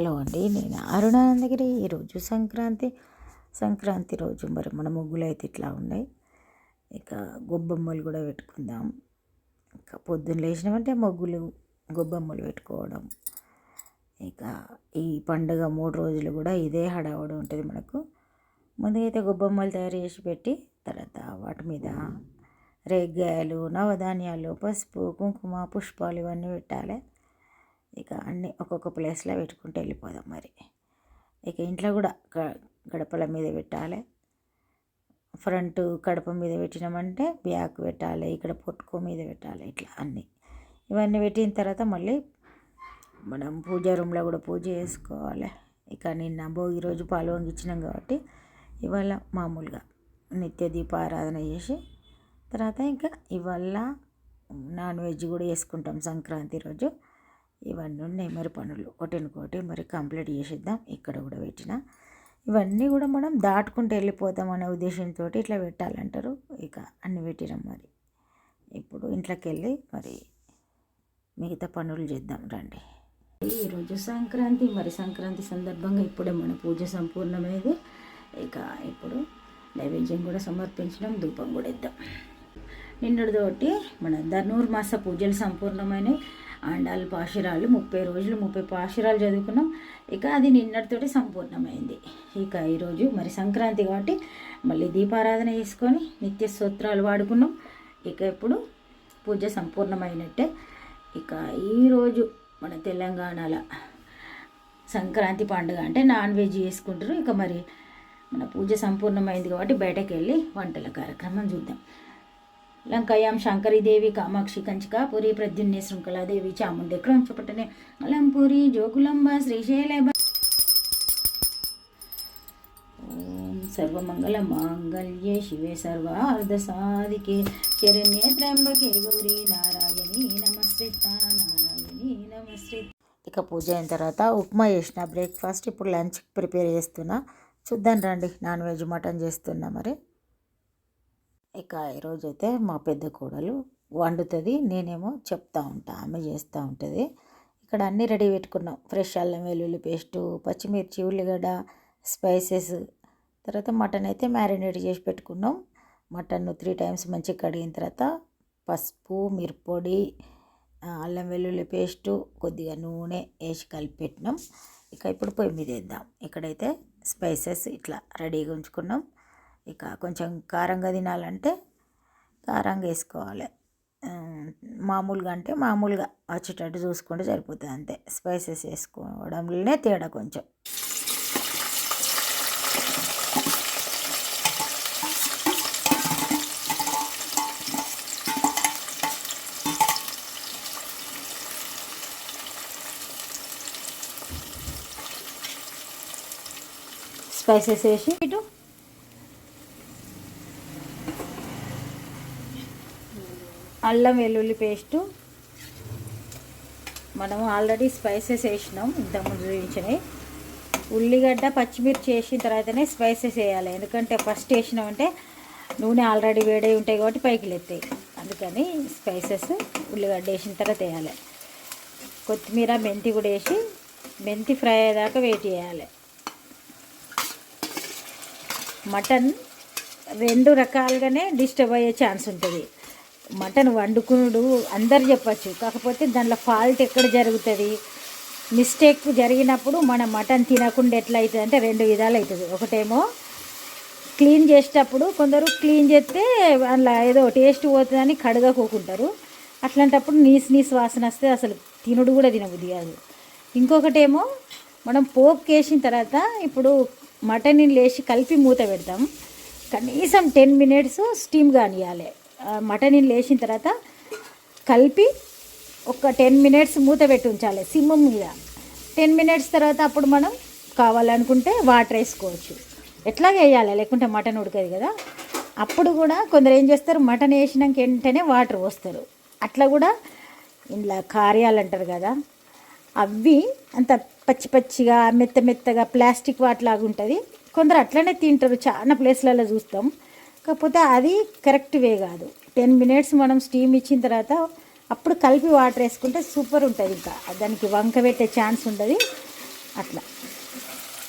Hello అండి, నేను అరుణానందగిరి. ఈరోజు సంక్రాంతి రోజు మరి మన ముగ్గులు అయితే ఇట్లా ఉన్నాయి. ఇక గొబ్బెమ్మలు కూడా పెట్టుకుందాం. ఇక పొద్దున్న లేచినామంటే ముగ్గులు గొబ్బెమ్మలు పెట్టుకోవడం. ఇక ఈ పండుగ 3 రోజులు కూడా ఇదే హడావుడి ఉంటుంది మనకు. ముందుగా అయితే గొబ్బెమ్మలు తయారు చేసి పెట్టి తర్వాత వాటి మీద రేగ్గాయలు, నవధాన్యాలు, పసుపు, కుంకుమ, పుష్పాలు ఇవన్నీ పెట్టాలి. ఇక అన్నీ ఒక్కొక్క ప్లేస్లో పెట్టుకుంటూ వెళ్ళిపోదాం. మరి ఇక ఇంట్లో కూడా గడపల మీద పెట్టాలి. ఫ్రంట్ కడప మీద పెట్టినామంటే బ్యాక్ పెట్టాలి, ఇక్కడ పొట్టుకో మీద పెట్టాలి. ఇట్లా అన్నీ ఇవన్నీ పెట్టిన తర్వాత మళ్ళీ మనం పూజా రూమ్లో కూడా పూజ చేసుకోవాలి. ఇక నిన్న భోగి రోజు పాలు వంగించినాం కాబట్టి ఇవాళ మామూలుగా నిత్య దీపారాధన చేసి తర్వాత ఇంకా ఇవాళ నాన్ వెజ్ కూడా వేసుకుంటాం సంక్రాంతి రోజు. ఇవన్నీ ఉన్నాయి మరి పనులు ఒకటినుకోటి మరి కంప్లీట్ చేసేద్దాం. ఇక్కడ కూడా పెట్టిన ఇవన్నీ కూడా మనం దాటుకుంటూ వెళ్ళిపోతాం అనే ఉద్దేశంతో ఇట్లా పెట్టాలంటారు. ఇక అన్నీ పెట్టినాం. మరి ఇప్పుడు ఇంట్లోకి వెళ్ళి మరి మిగతా పనులు చేద్దాం రండి. ఈరోజు సంక్రాంతి. మరి సంక్రాంతి సందర్భంగా ఇప్పుడే మన పూజ సంపూర్ణమైంది. ఇక ఇప్పుడు నైవేద్యం కూడా సమర్పించడం, ధూపం కూడా ఇద్దాం. నిన్నటితోటి మన ధనుర్మాస పూజలు సంపూర్ణమైనవి. ఆండాలు పాశురాలు 30 రోజులు 30 పాశురాలు చదువుకున్నాం. ఇక అది నిన్నటితోటి సంపూర్ణమైంది. ఇక ఈరోజు మరి సంక్రాంతి కాబట్టి మళ్ళీ దీపారాధన చేసుకొని నిత్య స్తోత్రాలు వాడుకున్నాం. ఇక ఇప్పుడు పూజ సంపూర్ణమైనట్టే. ఇక ఈరోజు మన తెలంగాణలో సంక్రాంతి పండుగ అంటే నాన్ వెజ్ చేసుకుంటారు. ఇక మరి మన పూజ సంపూర్ణమైంది కాబట్టి బయటకు వెళ్ళి వంటల కార్యక్రమం చూద్దాం. లంకయాం శంకరీదేవి కామాక్షి కంచికాపురి ప్రద్యుమ్నే శృంఖలాదేవి చాముండే క్రోంచపట్టనే అలంపురి జోగులంబ శ్రీశైల. ఓం సర్వమంగళ మాంగళ్యే శివే సర్వార్ధ సాధికే శరణ్యే త్ర్యంబకే గౌరీ నారాయణీ నమస్కృతా నారాయణీ నమస్కృత. ఇక పూజ అయిన తర్వాత ఉప్మా చేసిన బ్రేక్ఫాస్ట్. ఇప్పుడు లంచ్ ప్రిపేర్ చేస్తున్నా, చూద్దాం రండి. నాన్ వెజ్ మటన్ చేస్తున్నా. మరి ఇక ఈరోజు అయితే మా పెద్ద కోడలు వండుతుంది, నేనేమో చెప్తా ఉంటా, ఆమె చేస్తూ ఉంటుంది. ఇక్కడ అన్నీ రెడీ పెట్టుకున్నాం. ఫ్రెష్ అల్లం వెల్లుల్లి పేస్టు, పచ్చిమిర్చి, ఉల్లిగడ్డ, స్పైసెస్. తర్వాత మటన్ అయితే మ్యారినేట్ చేసి పెట్టుకున్నాం. మటన్ 3 టైమ్స్ మంచిగా కడిగిన తర్వాత పసుపు, మిరప్పొడి, అల్లం వెల్లుల్లి పేస్టు, కొద్దిగా నూనె వేసి కలిపి పెట్టినాం. ఇక ఇప్పుడు పొయ్యి మీద వేద్దాం. ఇక్కడైతే స్పైసెస్ ఇట్లా రెడీగా ఉంచుకున్నాం. ఇక కొంచెం కారంగా తినాలంటే కారంగా వేసుకోవాలి, మామూలుగా అంటే మామూలుగా వచ్చేటట్టు చూసుకుంటే సరిపోతుంది అంతే. స్పైసెస్ వేసుకోవడంలోనే తేడా కొంచెం. స్పైసెస్ వేసి ఇటు అల్లం వెల్లుల్లి పేస్టు మనం ఆల్రెడీ స్పైసెస్ వేసినాం, ఇంతకుముందు చూపించినాయి. ఉల్లిగడ్డ పచ్చిమిర్చి వేసిన తర్వాతనే స్పైసెస్ వేయాలి, ఎందుకంటే ఫస్ట్ వేసినామంటే నూనె ఆల్రెడీ వేడై ఉంటాయి కాబట్టి పైకి లేస్తాయి. అందుకని స్పైసెస్ ఉల్లిగడ్డ వేసిన తర్వాత వేయాలి. కొత్తిమీర, మెంతి కూడా వేసి మెంతి ఫ్రై అయ్యేదాకా వెయిట్ చేయాలి. మటన్ 2 రకాలుగానే డిస్టర్బ్ అయ్యే ఛాన్స్ ఉంటుంది. మటన్ వండుకునుడు అందరు చెప్పచ్చు, కాకపోతే దాంట్లో ఫాల్ట్ ఎక్కడ జరుగుతుంది, మిస్టేక్ జరిగినప్పుడు మన మటన్ తినకుండా ఎట్లా అవుతుంది అంటే 2 విధాలు అవుతుంది. ఒకటేమో క్లీన్ చేసేటప్పుడు కొందరు క్లీన్ చేస్తే అందులో ఏదో టేస్ట్ పోతుందని కడగకోకుంటారు. అట్లాంటప్పుడు నీసు వాసన వస్తే అసలు తినుడు కూడా తినబుద్ధి కాదు. ఇంకొకటేమో మనం పోపు వేసిన తర్వాత ఇప్పుడు మటన్ని లేచి కలిపి మూత పెడతాం. కనీసం 10 మినిట్స్ స్టీమ్ కానియాలి. మటన్ లేచిన తర్వాత కలిపి ఒక 10 మినిట్స్ మూత పెట్టి ఉంచాలి సిమ్ మీద. 10 మినిట్స్ తర్వాత అప్పుడు మనం కావాలనుకుంటే వాటర్ వేసుకోవచ్చు. ఎట్లాగే వేయాలి, లేకుంటే మటన్ ఉడకదు కదా. అప్పుడు కూడా కొందరు ఏం చేస్తారు, మటన్ వేసినాక వెంటనే వాటర్ పోస్తారు. అట్లా కూడా ఇంట్లో కార్యాలు అంటారు కదా, అవి అంత పచ్చిగా మెత్తగా ప్లాస్టిక్ వాటిలాగా ఉంటుంది. కొందరు అట్లనే తింటారు, చాలా ప్లేస్లలో చూస్తాం. కాకపోతే అది కరెక్ట్ వే కాదు. 10 మినిట్స్ మనం స్టీమ్ ఇచ్చిన తర్వాత అప్పుడు కలిపి వాటర్ వేసుకుంటే సూపర్ ఉంటుంది. ఇంకా దానికి వంక పెట్టే ఛాన్స్ ఉండదు. అట్లా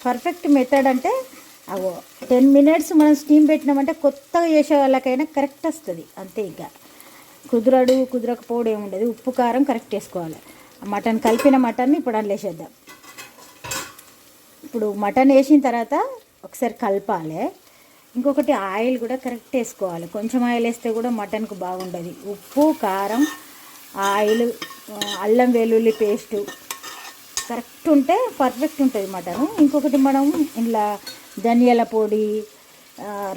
పర్ఫెక్ట్ మెథడ్ అంటే అవో 10 మినిట్స్ మనం స్టీమ్ పెట్టినామంటే కొత్తగా చేసే వాళ్ళకైనా కరెక్ట్ వస్తుంది అంతే. ఇక కుదరకపోవడం ఏముండదు. ఉప్పు కారం కరెక్ట్ వేసుకోవాలి. మటన్ కలిపిన మటన్ని ఇప్పుడు అందులో వేసేద్దాం. ఇప్పుడు మటన్ వేసిన తర్వాత ఒకసారి కలపాలి. ఇంకొకటి ఆయిల్ కూడా కరెక్ట్ వేసుకోవాలి. కొంచెం ఆయిల్ వేస్తే కూడా మటన్కు బాగుండదు. ఉప్పు కారం ఆయిల్ అల్లం వెల్లుల్లి పేస్టు కరెక్ట్ ఉంటే పర్ఫెక్ట్ ఉంటుంది మటను. ఇంకొకటి మనం ఇలా ధనియాల పొడి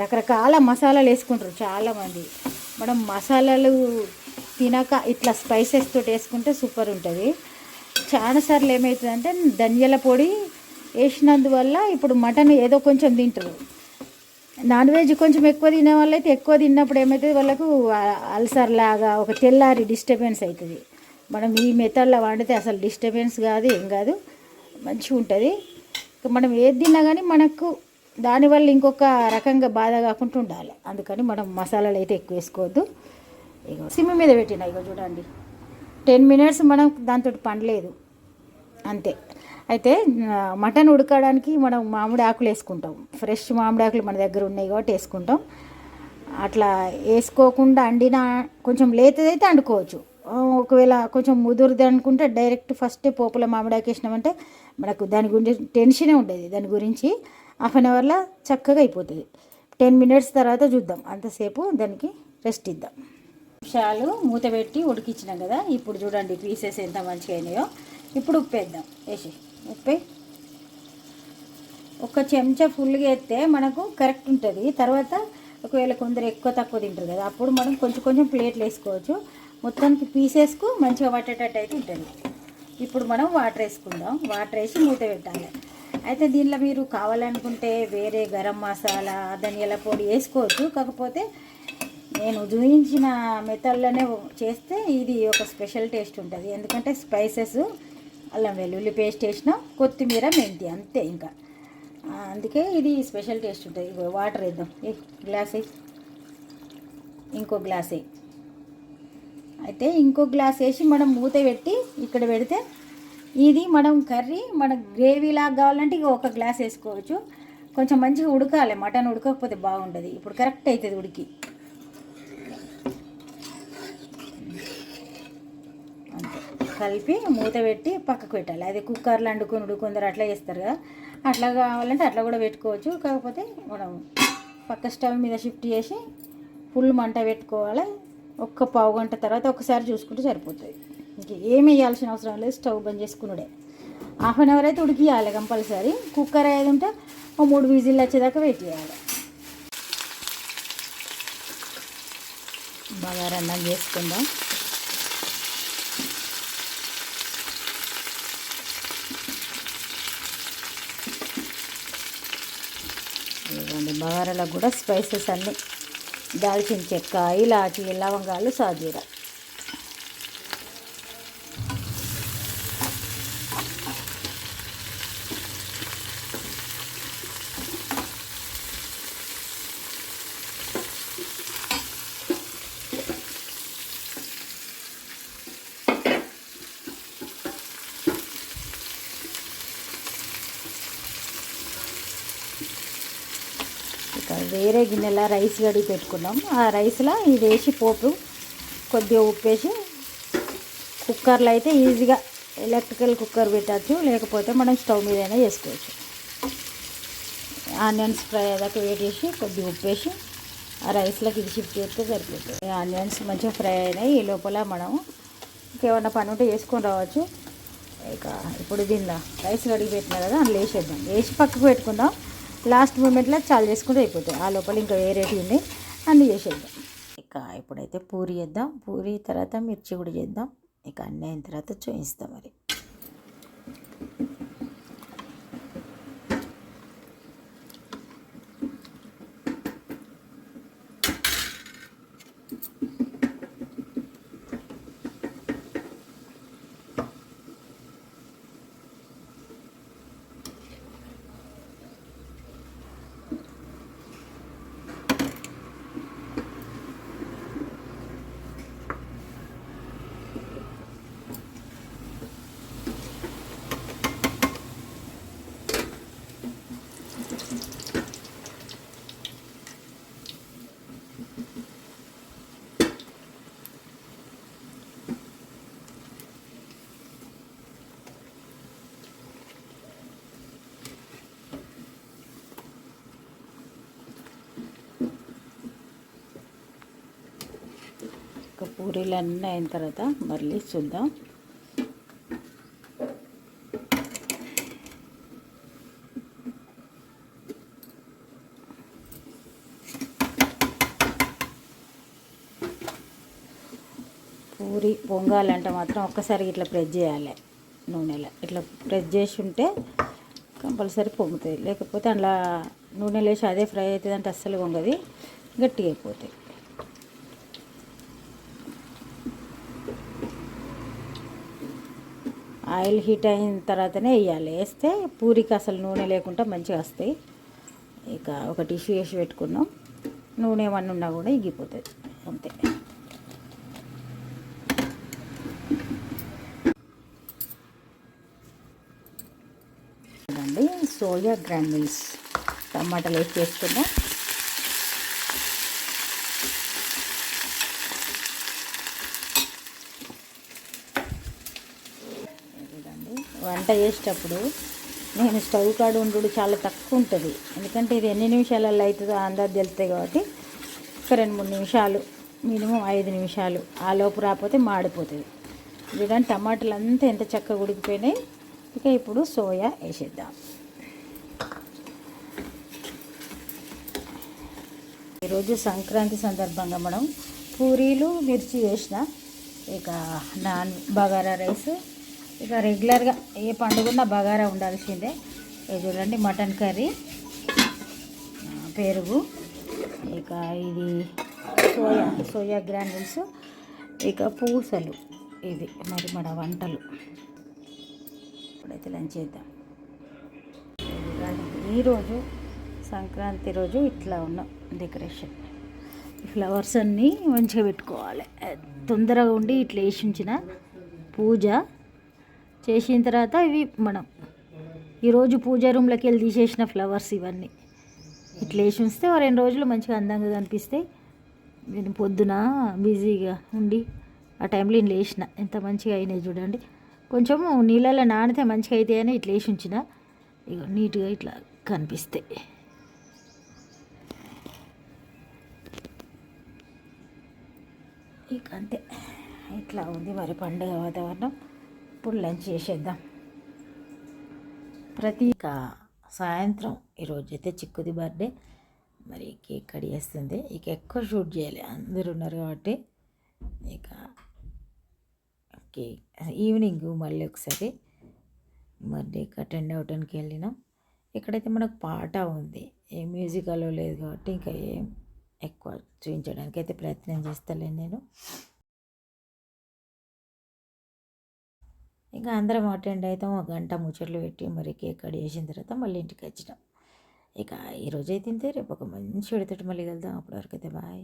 రకరకాల మసాలాలు వేసుకుంటారు చాలామంది. మనం మసాలాలు తినక ఇట్లా స్పైసెస్ తోటి వేసుకుంటే సూపర్ ఉంటుంది. చాలాసార్లు ఏమవుతుందంటే ధనియాల పొడి వేసినందువల్ల ఇప్పుడు మటన్ ఏదో కొంచెం తింటారు. నాన్ వెజ్ కొంచెం ఎక్కువ తినే వాళ్ళైతే ఎక్కువ తిన్నప్పుడు ఏమవుతుంది వాళ్ళకు అల్సర్ లాగా ఒక తెల్లారి డిస్టర్బెన్స్ అవుతుంది. మనం ఈ మెథడ్లో వండితే అసలు డిస్టర్బెన్స్ కాదు, ఏం కాదు, మంచిగా ఉంటుంది. మనం ఏది తిన్నా కానీ మనకు దానివల్ల ఇంకొక రకంగా బాధ కాకుండా ఉండాలి. అందుకని మనం మసాలాలు అయితే ఎక్కువ వేసుకోవద్దు. ఇగో సిమ్ మీద పెట్టిన ఇగో చూడండి 10 మినిట్స్ మనం దాంతో పనిలేదు అంతే. అయితే మటన్ ఉడకడానికి మనం మామిడి ఆకులు వేసుకుంటాం. ఫ్రెష్ మామిడి ఆకులు మన దగ్గర ఉన్నాయి కాబట్టి వేసుకుంటాం. అట్లా వేసుకోకుండా అండినా కొంచెం లేతదైతే వండుకోవచ్చు. ఒకవేళ కొంచెం ముదురుది అనుకుంటే డైరెక్ట్ ఫస్టే పోపుల మామిడాకు వేసినామంటే మనకు దాని గురించి టెన్షనే ఉండేది. దాని గురించి హాఫ్ అన్ అవర్లో చక్కగా అయిపోతుంది. 10 మినిట్స్ తర్వాత చూద్దాం. అంతసేపు దానికి రెస్ట్ ఇద్దాం. నిమిషాలు మూత పెట్టి ఉడికించినాం కదా. ఇప్పుడు చూడండి పీసెస్ ఎంత మంచిగా అయినాయో. ఇప్పుడు ఉప్పు వేద్దాం. వేసి ఉప్పు ఒక చెంచా ఫుల్గా వేస్తే మనకు కరెక్ట్ ఉంటుంది. తర్వాత ఒకవేళ కొందరు ఎక్కువ తక్కువ తింటారు కదా, అప్పుడు మనం కొంచెం కొంచెం ప్లేట్లు వేసుకోవచ్చు. మొత్తానికి పీసెస్కు మంచిగా పట్టేటట్టు అయితే ఉంటుంది. ఇప్పుడు మనం వాటర్ వేసుకుందాం. వాటర్ వేసి మూత పెట్టాలి. అయితే దీనిలో మీరు కావాలనుకుంటే వేరే గరం మసాలా ధనియాల పొడి వేసుకోవచ్చు. కాకపోతే నేను చూపించిన మెథడ్లోనే చేస్తే ఇది ఒక స్పెషల్ టేస్ట్ ఉంటుంది. ఎందుకంటే స్పైసెస్ అల్లం వెల్లుల్లి పేస్ట్ వేసినా కొత్తిమీర మెంతి అంతే. ఇంకా అందుకే ఇది స్పెషల్ టేస్ట్ ఉంటుంది. వాటర్ వేద్దాం. గ్లాస్ ఇంకో గ్లాస్ అయితే ఇంకో గ్లాస్ వేసి మనం మూత పెట్టి ఇక్కడ పెడితే ఇది మనం కర్రీ మన గ్రేవీలాగా కావాలంటే ఇక ఒక గ్లాస్ వేసుకోవచ్చు. కొంచెం మంచిగా ఉడకాలి. మటన్ ఉడకకపోతే బాగుంటుంది. ఇప్పుడు కరెక్ట్ అవుతుంది ఉడికి. అంతే కలిపి మూత పెట్టి పక్కకు పెట్టాలి. అది కుక్కర్లో వండుకుని కొందరు అట్లా చేస్తారు కదా, అట్లా కావాలంటే అట్లా కూడా పెట్టుకోవచ్చు. కాకపోతే మనం పక్క స్టవ్ మీద షిఫ్ట్ చేసి ఫుల్ మంట పెట్టుకోవాలి. ఒక్క పావు గంట తర్వాత ఒకసారి చూసుకుంటే సరిపోతుంది. ఇంక ఏమి వేయాల్సిన అవసరం లేదు. స్టవ్ బంద్ చేసుకున్నాడే. హాఫ్ అన్ అవర్ అయితే ఉడికియాలి కంపల్సరీ. కుక్కర్ అయ్యేది ఉంటే 3 విజిల్ వచ్చేదాకా వెయిట్ చేయాలి. బగారా అన్నం చేసుకుందాం. బగారాలకు కూడా స్పైసెస్ అన్నీ దాల్చిన చెక్క ఇలాచి లవంగాలు సాజీరా. వేరే గిన్నెలో రైస్ కడిగి పెట్టుకున్నాం. ఆ రైస్లో ఇది వేసి పోపు కొద్దిగా ఉప్పు వేసి కుక్కర్లో అయితే ఈజీగా ఎలక్ట్రికల్ కుక్కర్ పెట్టచ్చు. లేకపోతే మనం స్టవ్ మీదైనా చేసుకోవచ్చు. ఆనియన్స్ ఫ్రై అయ్యేదాకా వెయిట్ చేసి కొద్దిగా ఉప్పు వేసి ఆ రైస్లోకి ఇది షిఫ్ట్ చేస్తే సరిపోతుంది. ఆనియన్స్ మంచిగా ఫ్రై అయినాయి. ఈ లోపల మనం ఇంకేమన్నా పని ఉంటే చేసుకొని రావచ్చు. ఇక ఇప్పుడు దీనిలో రైస్ కడిగి పెట్టినా కదా అందులో వేసేద్దాం. వేసి పక్కకు పెట్టుకుందాం. లాస్ట్ మూమెంట్లో చాలు చేసుకుంటే అయిపోతాయి. ఆ లోపల ఇంకా వేరేటి ఉన్నాయి అన్నీ చేసేద్దాం. ఇక ఇప్పుడైతే పూరి చేద్దాం. పూరి తర్వాత మిర్చి కూడా చేద్దాం. ఇక అన్నీ అయిన తర్వాత చూపిస్తాం. మరి పూరీలు అన్నీ అయిన తర్వాత మళ్ళీ చూద్దాం. పూరి పొంగాలంటే మాత్రం ఒక్కసారి ఇట్లా ప్రెస్ చేయాలి. నూనెలో ఇట్లా ప్రెస్ చేసి ఉంటే కంపల్సరీ పొంగుతుంది. లేకపోతే అలా నూనెలో వేసి అదే ఫ్రై అవుతుంది అంటే అస్సలు పొంగది, గట్టిగా అయిపోతాయి. ఆయిల్ హీట్ అయిన తర్వాతనే వేయాలి. వేస్తే పూరికి అసలు నూనె లేకుండా మంచిగా వస్తాయి. ఇక ఒక టిష్యూ వేసి పెట్టుకున్నాం. నూనె ఏమన్నా ఉన్నా కూడా ఇగిపోతుంది అంతే. చూడండి, సోయా గ్రాన్యూల్స్ టమాటాలు వేసి చేసుకున్నాం. వంట చేసేటప్పుడు నేను స్టవ్ కాడ ఉండు చాలా తక్కువ ఉంటుంది. ఎందుకంటే ఇది ఎన్ని నిమిషాలలో అవుతుందో అందాజు తెలుస్తాయి కాబట్టి ఒక 2-3 నిమిషాలు, మినిమం 5 నిమిషాలు, ఆ లోపు రాకపోతే మాడిపోతుంది. చూడండి టమాటాలు అంతా ఎంత చక్కగా ఉడికిపోయినాయి. ఇక ఇప్పుడు సోయా వేసేద్దాం. ఈరోజు సంక్రాంతి సందర్భంగా మనం పూరీలు మిర్చి చేసిన, ఇక బగారా రైస్, ఇక రెగ్యులర్గా ఏ పండుగ ఉన్నా బగారా ఉండాల్సిందే. ఇది చూడండి మటన్ కర్రీ, పెరుగు, ఇక ఇది సోయా గ్రాన్యూల్స్, ఇక పూసలు. ఇది మరి మన వంటలు. ఇప్పుడైతే లంచ్ చేద్దాం. ఈరోజు సంక్రాంతి రోజు ఇట్లా ఉన్న డెకరేషన్, ఫ్లవర్స్ అన్నీ మంచిగా పెట్టుకోవాలి. తొందరగా ఉండి ఇట్లా వేసి ఉంచిన పూజ చేసిన తర్వాత ఇవి మనం ఈరోజు పూజా రూమ్లోకి వెళ్ళి తీసేసిన ఫ్లవర్స్ ఇవన్నీ ఇట్లా వేసి ఉంచితే 2 రోజులు మంచిగా అందంగా కనిపిస్తాయి. నేను పొద్దున బిజీగా ఉండి ఆ టైంలో నేను వేసిన ఎంత మంచిగా అయినాయి చూడండి. కొంచెం నీళ్ళలో నానితే మంచిగా అయితే అని ఇట్లా వేసి ఉంచిన, ఇక నీట్గా ఇట్లా కనిపిస్తాయి. ఇక అంతే, ఇట్లా ఉంది మరి పండుగ వాతావరణం. ఇప్పుడు లంచ్ చేసేద్దాం. సాయంత్రం ఈరోజు అయితే చిక్కుది బర్త్డే, మరి కేక్ కట్ చేస్తుంది. ఇక ఎక్కువ షూట్ చేయాలి, అందరు ఉన్నారు కాబట్టి. ఇక కేక్ ఈవినింగ్ మళ్ళీ ఒకసారి బర్త్డేకి అటెండ్ అవడానికి వెళ్ళినాం. ఇక్కడైతే మనకు పాట ఉంది, ఏ మ్యూజికల్లో లేదు కాబట్టి ఇంకా ఏం ఎక్కువ చూపించడానికి అయితే ప్రయత్నం చేస్తలేను నేను. ఇంకా అందరం అటెండ్ అవుతాం. 1 గంట ముచ్చట్లు పెట్టి మరి కేక్ కట్ చేసిన తర్వాత మళ్ళీ ఇంటికి వచ్చినాం. ఇక ఈరోజైతే ఇంతే. రేపు ఒక మంచి విడతటి మళ్ళీ వెళ్దాం. అప్పటివరకు అయితే బాయ్.